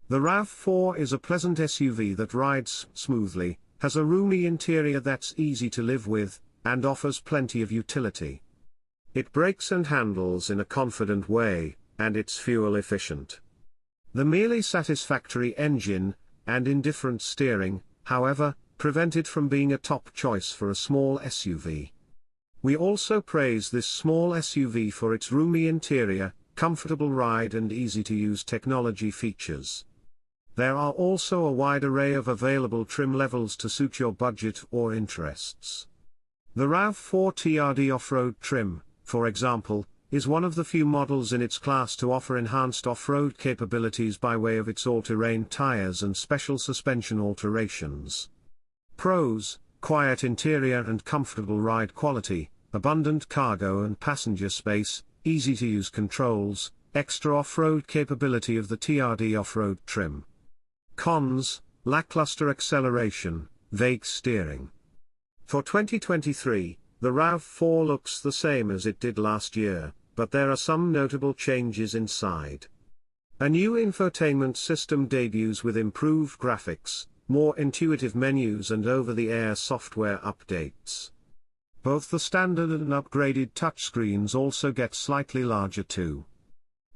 The RAV4 is a pleasant SUV that rides smoothly, has a roomy interior that's easy to live with, and offers plenty of utility. It brakes and handles in a confident way, and it's fuel efficient. The merely satisfactory engine, and indifferent steering, however, prevent it from being a top choice for a small SUV. We also praise this small SUV for its roomy interior, comfortable ride and easy-to-use technology features. There are also a wide array of available trim levels to suit your budget or interests. The RAV4 TRD off-road trim, for example, is one of the few models in its class to offer enhanced off-road capabilities by way of its all-terrain tires and special suspension alterations. Pros: quiet interior and comfortable ride quality, abundant cargo and passenger space, easy-to-use controls, extra off-road capability of the TRD off-road trim. Cons: lackluster acceleration, vague steering. For 2023, the RAV4 looks the same as it did last year, but there are some notable changes inside. A new infotainment system debuts with improved graphics, more intuitive menus and over-the-air software updates. Both the standard and upgraded touchscreens also get slightly larger too.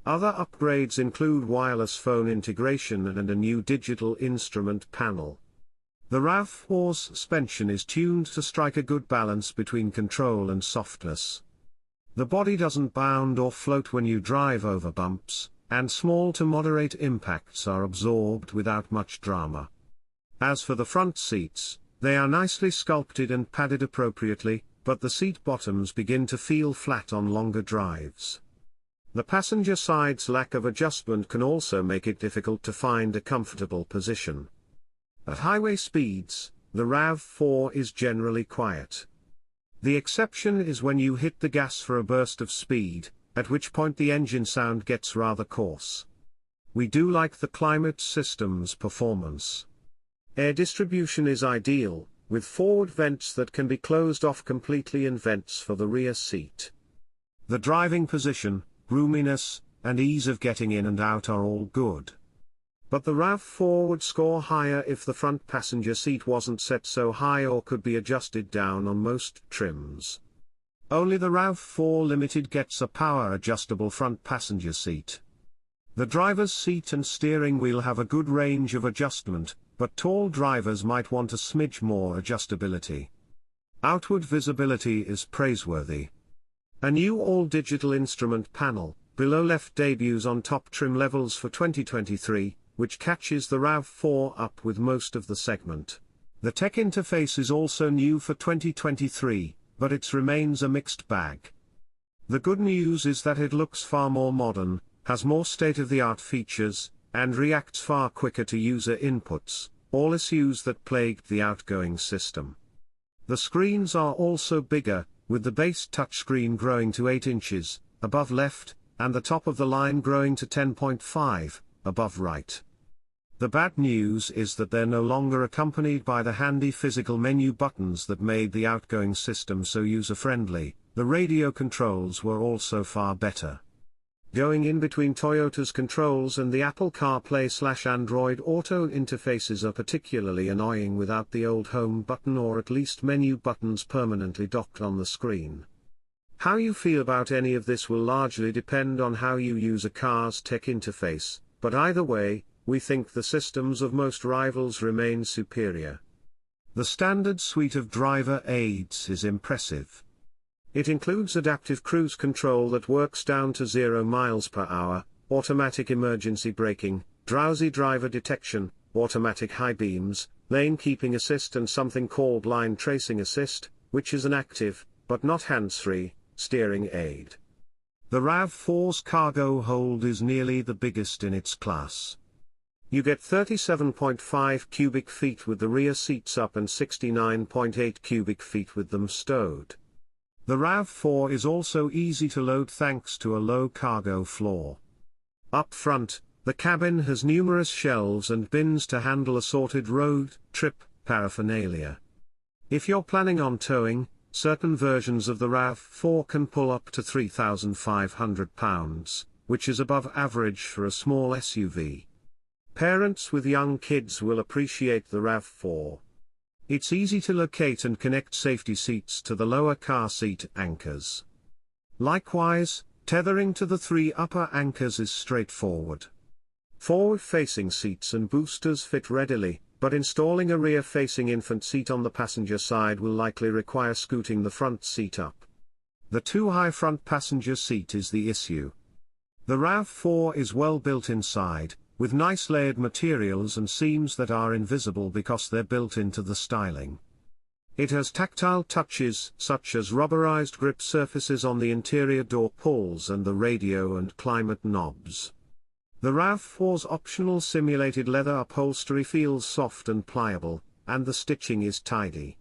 Other upgrades include wireless phone integration and a new digital instrument panel. The RAV4's suspension is tuned to strike a good balance between control and softness. The body doesn't bound or float when you drive over bumps, and small to moderate impacts are absorbed without much drama. As for the front seats, they are nicely sculpted and padded appropriately, but the seat bottoms begin to feel flat on longer drives. The passenger side's lack of adjustment can also make it difficult to find a comfortable position. At highway speeds, the RAV4 is generally quiet. The exception is when you hit the gas for a burst of speed, at which point the engine sound gets rather coarse. We do like the climate system's performance. Air distribution is ideal, with forward vents that can be closed off completely and vents for the rear seat. The driving position, roominess, and ease of getting in and out are all good. But the RAV4 would score higher if the front passenger seat wasn't set so high or could be adjusted down on most trims. Only the RAV4 Limited gets a power-adjustable front passenger seat. The driver's seat and steering wheel have a good range of adjustment, but tall drivers might want a smidge more adjustability. Outward visibility is praiseworthy. A new all-digital instrument panel, below left, debuts on top trim levels for 2023, which catches the RAV4 up with most of the segment. The tech interface is also new for 2023, but it remains a mixed bag. The good news is that it looks far more modern, has more state-of-the-art features, and reacts far quicker to user inputs, all issues that plagued the outgoing system. The screens are also bigger, with the base touchscreen growing to 8 inches, above left, and the top of the line growing to 10.5, above right. The bad news is that they're no longer accompanied by the handy physical menu buttons that made the outgoing system so user-friendly. The radio controls were also far better. Going in between Toyota's controls and the Apple CarPlay/Android Auto interfaces are particularly annoying without the old home button or at least menu buttons permanently docked on the screen. How you feel about any of this will largely depend on how you use a car's tech interface, but either way, we think the systems of most rivals remain superior. The standard suite of driver aids is impressive. It includes adaptive cruise control that works down to 0 miles per hour, automatic emergency braking, drowsy driver detection, automatic high beams, lane keeping assist and something called line tracing assist, which is an active, but not hands-free, steering aid. The RAV4's cargo hold is nearly the biggest in its class. You get 37.5 cubic feet with the rear seats up and 69.8 cubic feet with them stowed. The RAV4 is also easy to load thanks to a low cargo floor. Up front, the cabin has numerous shelves and bins to handle assorted road trip paraphernalia. If you're planning on towing, certain versions of the RAV4 can pull up to 3,500 pounds, which is above average for a small SUV. Parents with young kids will appreciate the RAV4. It's easy to locate and connect safety seats to the lower car seat anchors. Likewise, tethering to the 3 upper anchors is straightforward. Forward-facing seats and boosters fit readily, but installing a rear-facing infant seat on the passenger side will likely require scooting the front seat up. The too high front passenger seat is the issue. The RAV4 is well built inside, with nice layered materials and seams that are invisible because they're built into the styling. It has tactile touches, such as rubberized grip surfaces on the interior door pulls and the radio and climate knobs. The RAV4's optional simulated leather upholstery feels soft and pliable, and the stitching is tidy.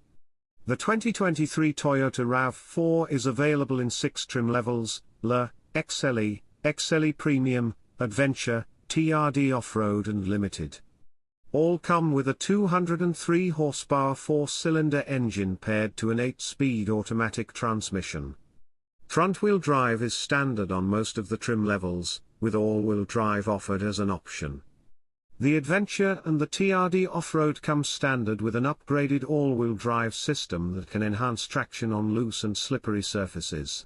The 2023 Toyota RAV4 is available in 6 trim levels: LE, XLE, XLE Premium, Adventure, TRD Off-Road and Limited. All come with a 203 horsepower 4-cylinder engine paired to an 8-speed automatic transmission. Front-wheel drive is standard on most of the trim levels, with all-wheel drive offered as an option. The Adventure and the TRD Off-Road come standard with an upgraded all-wheel drive system that can enhance traction on loose and slippery surfaces.